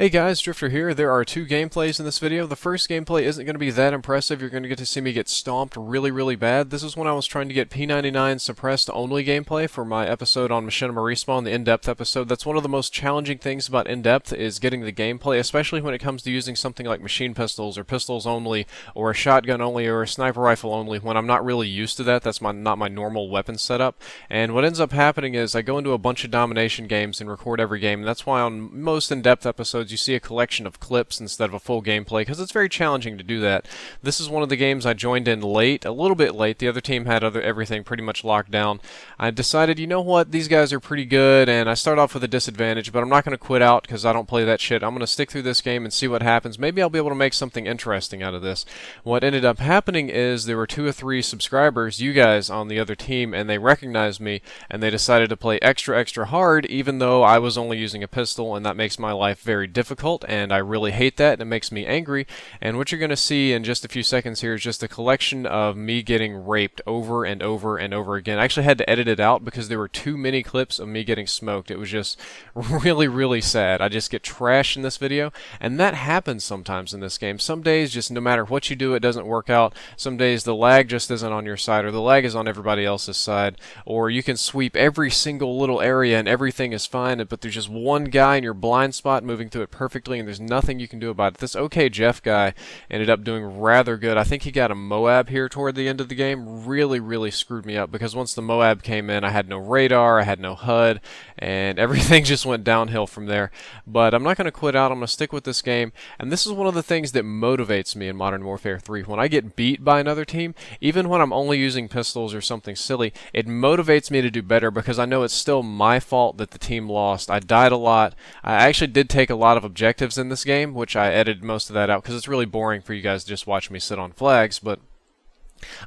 Hey guys, Drifter here. There are two gameplays in this video. The first gameplay isn't going to be that impressive. You're going to get to see me get stomped really bad. This is when I was trying to get P99 suppressed only gameplay for my episode on Machinima Respawn, the in-depth episode. That's one of the most challenging things about in-depth is getting the gameplay, especially when it comes to using something like machine pistols or pistols only or a shotgun only or a sniper rifle only when I'm not really used to that. That's not my normal weapon setup. And what ends up happening is I go into a bunch of domination games and record every game, and that's why on most in-depth episodes you see a collection of clips instead of a full gameplay, because it's very challenging to do that. This is one of the games I joined in late, a little bit late. The other team had everything pretty much locked down. I decided, you know what, these guys are pretty good, and I start off with a disadvantage, but I'm not going to quit out because I don't play that shit. I'm going to stick through this game and see what happens. Maybe I'll be able to make something interesting out of this. What ended up happening is there were 2 or 3 subscribers, you guys, on the other team, and they recognized me, and they decided to play extra hard, even though I was only using a pistol, and that makes my life very difficult. And I really hate that, and it makes me angry. And what you're going to see in just a few seconds here is just a collection of me getting raped over and over again. I actually had to edit it out because there were too many clips of me getting smoked. It was just really sad. I just get trashed in this video, and that happens sometimes in this game. Some days, just no matter what you do, it doesn't work out. Some days the lag just isn't on your side, or the lag is on everybody else's side, or you can sweep every single little area and everything is fine, but there's just one guy in your blind spot moving through it perfectly, and there's nothing you can do about it. This OK Jeff guy ended up doing rather good. I think he got a Moab here toward the end of the game. Really screwed me up, because once the Moab came in, I had no radar, I had no HUD, and everything just went downhill from there. But I'm not going to quit out. I'm going to stick with this game, and this is one of the things that motivates me in Modern Warfare 3. When I get beat by another team, even when I'm only using pistols or something silly, it motivates me to do better, because I know it's still my fault that the team lost. I died a lot. I actually did take a lot of objectives in this game, which I edited most of that out because it's really boring for you guys to just watch me sit on flags, but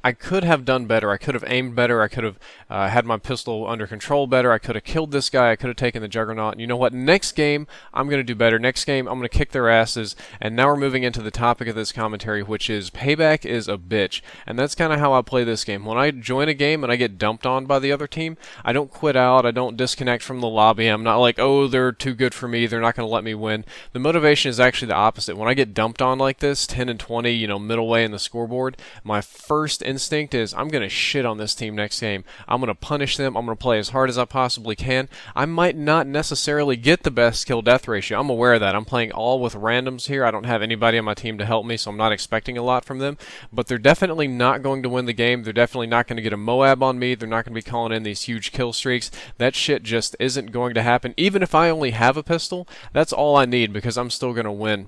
I could have done better. I could have aimed better. I could have had my pistol under control better. I could have killed this guy. I could have taken the Juggernaut. And you know what? Next game, I'm going to do better. Next game, I'm going to kick their asses. And now we're moving into the topic of this commentary, which is Payback is a bitch. And that's kind of how I play this game. When I join a game and I get dumped on by the other team, I don't quit out. I don't disconnect from the lobby. I'm not like, oh, they're too good for me. They're not going to let me win. The motivation is actually the opposite. When I get dumped on like this, 10 and 20, you know, middle way in the scoreboard, my first instinct is I'm going to shit on this team next game. I'm going to punish them. I'm going to play as hard as I possibly can. I might not necessarily get the best kill-death ratio. I'm aware of that. I'm playing all with randoms here. I don't have anybody on my team to help me, so I'm not expecting a lot from them. But they're definitely not going to win the game. They're definitely not going to get a Moab on me. They're not going to be calling in these huge kill streaks. That shit just isn't going to happen. Even if I only have a pistol, that's all I need, because I'm still going to win.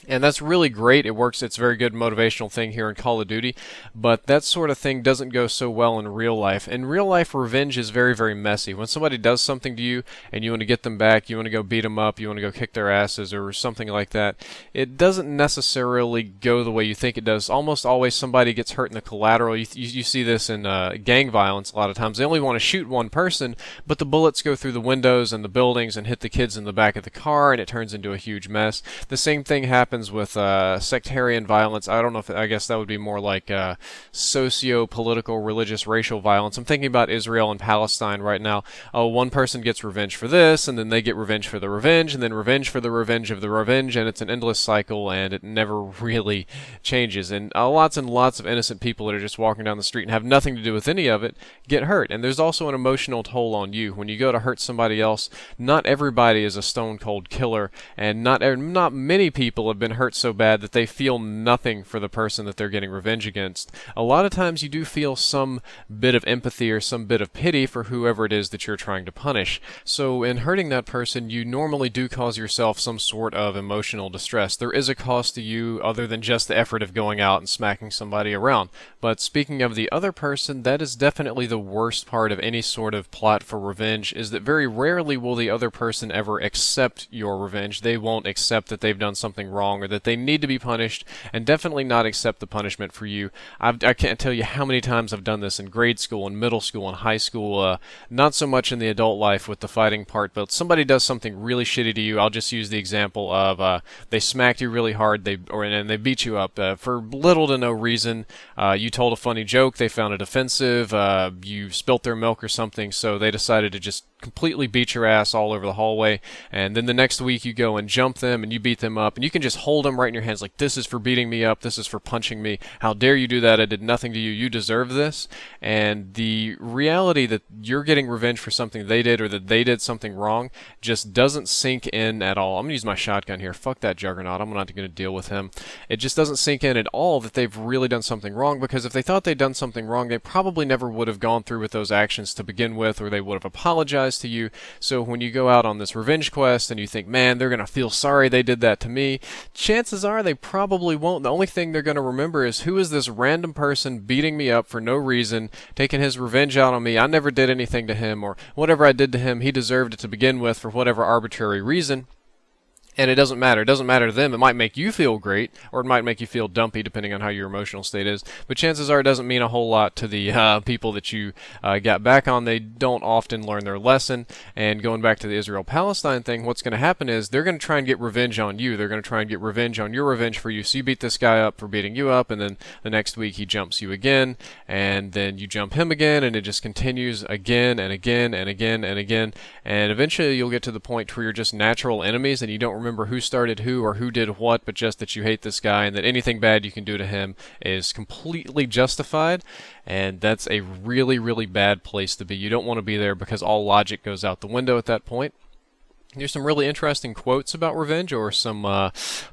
And that's really great. It works. It's a very good motivational thing here in Call of Duty. But that sort of thing doesn't go so well in real life. In real life, revenge is very messy. When somebody does something to you and you want to get them back, you want to go beat them up, you want to go kick their asses or something like that, it doesn't necessarily go the way you think it does. Almost always somebody gets hurt in the collateral. You see this in gang violence a lot of times. They only want to shoot one person, but the bullets go through the windows and the buildings and hit the kids in the back of the car, and it turns into a huge mess. The same thing happens with sectarian violence. I don't know if, I guess that would be more like socio-political, religious, racial violence. I'm thinking about Israel and Palestine right now. Oh, one person gets revenge for this, and then they get revenge for the revenge, and then revenge for the revenge of the revenge, and it's an endless cycle, and it never really changes. And lots and lots of innocent people that are just walking down the street and have nothing to do with any of it get hurt. And there's also an emotional toll on you. When you go to hurt somebody else, not everybody is a stone-cold killer, and not many people have been hurt so bad that they feel nothing for the person that they're getting revenge against. A lot of times you do feel some bit of empathy or some bit of pity for whoever it is that you're trying to punish. So in hurting that person, you normally do cause yourself some sort of emotional distress. There is a cost to you other than just the effort of going out and smacking somebody around. But speaking of the other person, that is definitely the worst part of any sort of plot for revenge, is that very rarely will the other person ever accept your revenge. They won't accept that they've done something wrong, or that they need to be punished, and definitely not accept the punishment for you. I can't tell you how many times I've done this in grade school, in middle school, in high school, not so much in the adult life with the fighting part, but somebody does something really shitty to you. I'll just use the example of they smacked you really hard, and they beat you up for little to no reason. You told a funny joke, they found it offensive, you spilt their milk or something, so they decided to just completely beat your ass all over the hallway, and then the next week you go and jump them and you beat them up, and you can just hold them right in your hands like, this is for beating me up, this is for punching me, how dare you do that, I did nothing to you, you deserve this. And the reality that you're getting revenge for something they did, or that they did something wrong, just doesn't sink in at all. I'm going to use my shotgun here, fuck that Juggernaut, I'm not going to deal with him. It just doesn't sink in at all that they've really done something wrong, because if they thought they'd done something wrong, they probably never would have gone through with those actions to begin with, or they would have apologized to you. So when you go out on this revenge quest and you think, man, they're going to feel sorry they did that to me, chances are they probably won't. The only thing they're going to remember is, who is this random person beating me up for no reason, taking his revenge out on me, I never did anything to him, or whatever I did to him, he deserved it to begin with for whatever arbitrary reason. And it doesn't matter. It doesn't matter to them. It might make you feel great, or it might make you feel dumpy, depending on how your emotional state is. But chances are it doesn't mean a whole lot to the people that you got back on. They don't often learn their lesson. And going back to the Israel-Palestine thing, what's going to happen is they're going to try and get revenge on you. They're going to try and get revenge on your revenge for you. So you beat this guy up for beating you up, and then the next week he jumps you again, and then you jump him again, and it just continues again and again and again and again. And eventually you'll get to the point where you're just natural enemies, and you don't remember who started who or who did what, but just that you hate this guy and that anything bad you can do to him is completely justified. And that's a really, really bad place to be. You don't want to be there, because all logic goes out the window at that point. There's some really interesting quotes about revenge, or some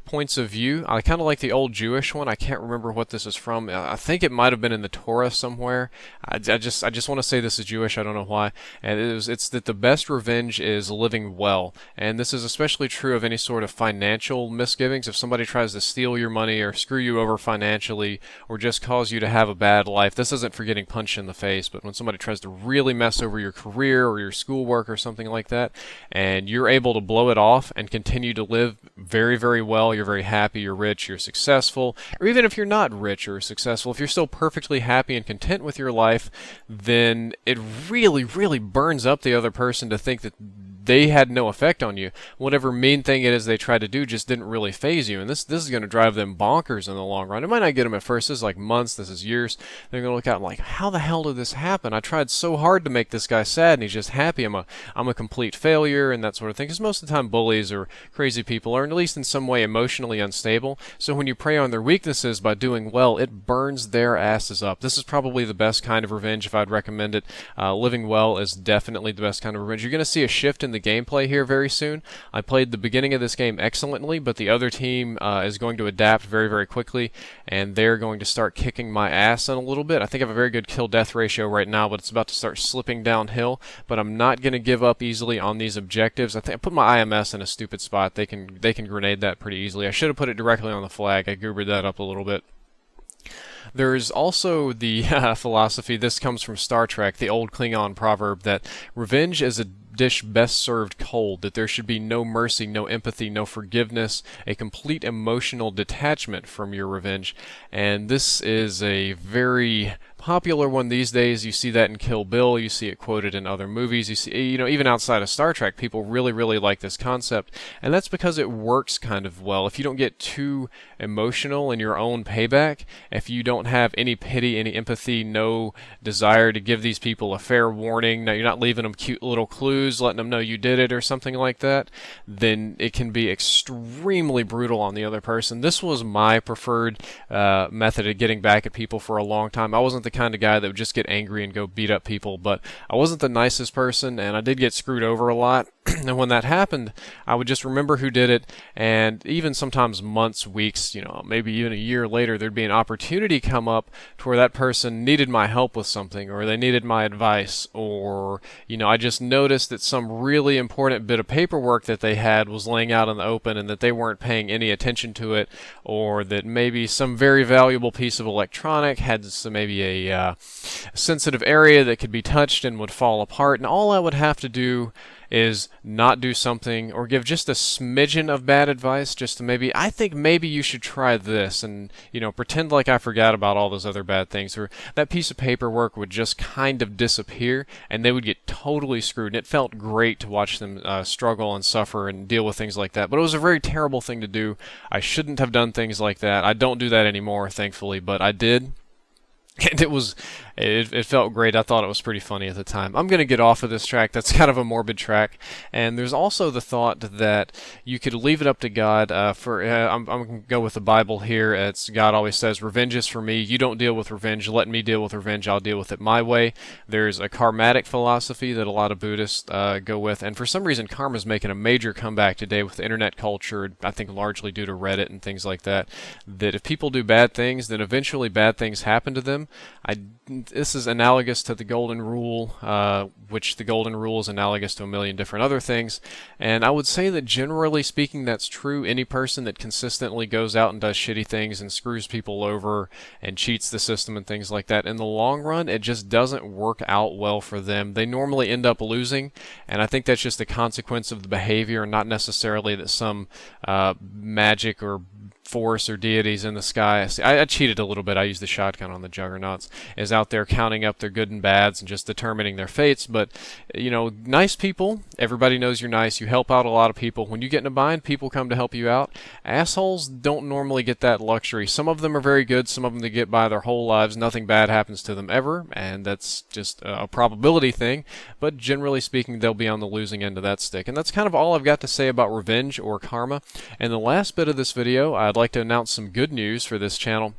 points of view. I kind of like the old Jewish one. I can't remember what this is from. I think it might have been in the Torah somewhere. I just want to say this is Jewish. I don't know why. And it's that the best revenge is living well. And this is especially true of any sort of financial misgivings. If somebody tries to steal your money, or screw you over financially, or just cause you to have a bad life, this isn't for getting punched in the face, but when somebody tries to really mess over your career or your schoolwork or something like that, and you're able to blow it off and continue to live very, very well, you're very happy, you're rich, you're successful, or even if you're not rich or successful, if you're still perfectly happy and content with your life, then it really, really burns up the other person to think that they had no effect on you. Whatever mean thing it is they tried to do just didn't really faze you, and this is going to drive them bonkers in the long run. It might not get them at first. This is like months, this is years. They're going to look out and like, how the hell did this happen? I tried so hard to make this guy sad, and he's just happy. I'm a complete failure, and that sort of thing. Because most of the time bullies or crazy people are at least in some way emotionally unstable. So when you prey on their weaknesses by doing well, it burns their asses up. This is probably the best kind of revenge if I'd recommend it. Living well is definitely the best kind of revenge. You're going to see a shift in the gameplay here very soon. I played the beginning of this game excellently, but the other team is going to adapt very, very quickly, and they're going to start kicking my ass in a little bit. I think I have a very good kill-death ratio right now, but it's about to start slipping downhill. But I'm not going to give up easily on these objectives. I think I put my IMS in a stupid spot. They can grenade that pretty easily. I should have put it directly on the flag. I goobered that up a little bit. There's also the philosophy, this comes from Star Trek, the old Klingon proverb that revenge is a dish best served cold, that there should be no mercy, no empathy, no forgiveness, a complete emotional detachment from your revenge. And this is a very popular one these days. You see that in Kill Bill, you see it quoted in other movies, you see, even outside of Star Trek, people really, really like this concept, and that's because it works kind of well. If you don't get too emotional in your own payback, if you don't have any pity, any empathy, no desire to give these people a fair warning, now you're not leaving them cute little clues, letting them know you did it or something like that, then it can be extremely brutal on the other person. This was my preferred method of getting back at people for a long time. I wasn't the kind of guy that would just get angry and go beat up people, but I wasn't the nicest person, and I did get screwed over a lot. And when that happened, I would just remember who did it, and even sometimes months, weeks, maybe even a year later, there'd be an opportunity come up to where that person needed my help with something, or they needed my advice, or, I just noticed that some really important bit of paperwork that they had was laying out in the open and that they weren't paying any attention to it, or that maybe some very valuable piece of electronic had maybe a sensitive area that could be touched and would fall apart, and all I would have to do is not do something or give just a smidgen of bad advice, just to I think maybe you should try this, and pretend like I forgot about all those other bad things, or that piece of paperwork would just kind of disappear and they would get totally screwed. And it felt great to watch them struggle and suffer and deal with things like that, but it was a very terrible thing to do. I shouldn't have done things like that. I don't do that anymore, thankfully, but I did. And it felt great. I thought it was pretty funny at the time. I'm going to get off of this track. That's kind of a morbid track. And there's also the thought that you could leave it up to God. I'm going to go with the Bible here. It's God always says, revenge is for me. You don't deal with revenge. Let me deal with revenge. I'll deal with it my way. There's a karmatic philosophy that a lot of Buddhists go with. And for some reason, karma's making a major comeback today with the internet culture, I think largely due to Reddit and things like that, that if people do bad things, then eventually bad things happen to them. This is analogous to the Golden Rule, which the Golden Rule is analogous to a million different other things. And I would say that generally speaking, that's true. Any person that consistently goes out and does shitty things and screws people over and cheats the system and things like that, in the long run, it just doesn't work out well for them. They normally end up losing, and I think that's just a consequence of the behavior, not necessarily that some magic or force or deities in the sky. I cheated a little bit. I used the shotgun on the juggernauts. Is out there counting up their good and bads and just determining their fates. But, you know, nice people, everybody knows you're nice. You help out a lot of people. When you get in a bind, people come to help you out. Assholes don't normally get that luxury. Some of them are very good. Some of them they get by their whole lives. Nothing bad happens to them ever. And that's just a probability thing. But generally speaking, they'll be on the losing end of that stick. And that's kind of all I've got to say about revenge or karma. And the last bit of this video, I'd like to announce some good news for this channel.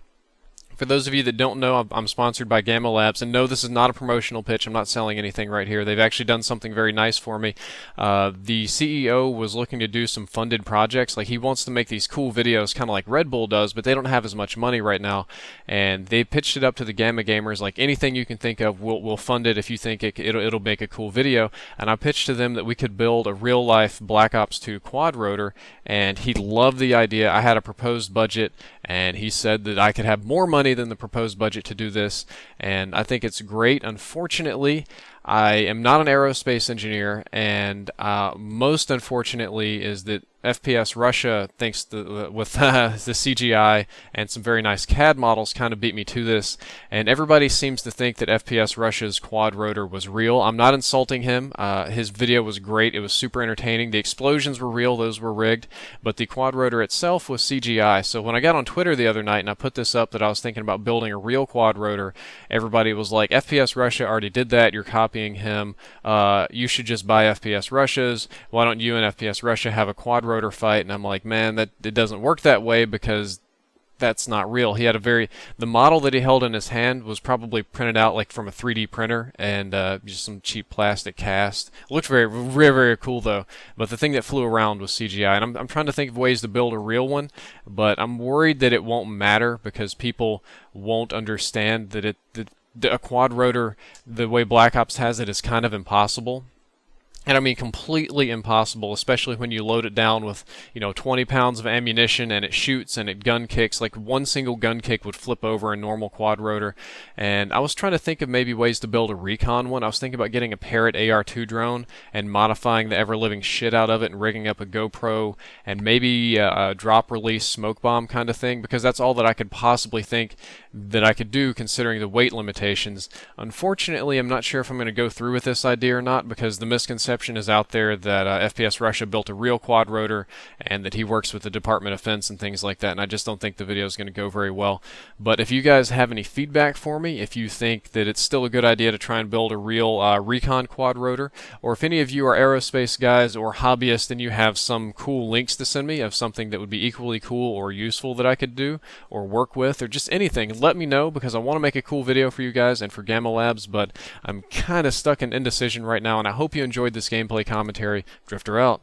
For those of you that don't know, I'm sponsored by Gamma Labs, and no, this is not a promotional pitch. I'm not selling anything right here. They've actually done something very nice for me. The CEO was looking to do some funded projects. Like, he wants to make these cool videos, kind of like Red Bull does, but they don't have as much money right now. And they pitched it up to the Gamma Gamers, like, anything you can think of, we'll fund it if you think it'll make a cool video. And I pitched to them that we could build a real-life Black Ops 2 Quadrotor, and he loved the idea. I had a proposed budget, and he said that I could have more money than the proposed budget to do this, and I think it's great. Unfortunately, I am not an aerospace engineer, and most unfortunately is that FPS Russia, thanks to, with the CGI and some very nice CAD models, kind of beat me to this. And everybody seems to think that FPS Russia's Quadrotor was real. I'm not insulting him. His video was great. It was super entertaining. The explosions were real. Those were rigged. But the Quadrotor itself was CGI. So when I got on Twitter the other night and I put this up that I was thinking about building a real Quadrotor, everybody was like, FPS Russia already did that. You're copying him. You should just buy FPS Russia's. Why don't you and FPS Russia have a Quadrotor fight? And I'm like, man, it doesn't work that way, because that's not real. He had the model that he held in his hand was probably printed out like from a 3D printer, and just some cheap plastic cast. It looked very, very, very cool though. But the thing that flew around was CGI, and I'm trying to think of ways to build a real one, but I'm worried that it won't matter because people won't understand that a Quadrotor, the way Black Ops has it, is kind of impossible. And I mean completely impossible, especially when you load it down with, 20 pounds of ammunition and it shoots and it gun kicks. Like, one single gun kick would flip over a normal Quadrotor. And I was trying to think of maybe ways to build a recon one. I was thinking about getting a Parrot AR-2 drone and modifying the ever-living shit out of it and rigging up a GoPro and maybe a drop-release smoke bomb kind of thing, because that's all that I could possibly think that I could do considering the weight limitations. Unfortunately, I'm not sure if I'm going to go through with this idea or not, because the misconception is out there that FPS Russia built a real Quadrotor and that he works with the Department of Defense and things like that, and I just don't think the video is going to go very well. But if you guys have any feedback for me, if you think that it's still a good idea to try and build a real recon Quadrotor, or if any of you are aerospace guys or hobbyists and you have some cool links to send me of something that would be equally cool or useful that I could do or work with, or just anything, let me know, because I want to make a cool video for you guys and for Gamma Labs, but I'm kind of stuck in indecision right now, and I hope you enjoyed this gameplay commentary. Drifter out.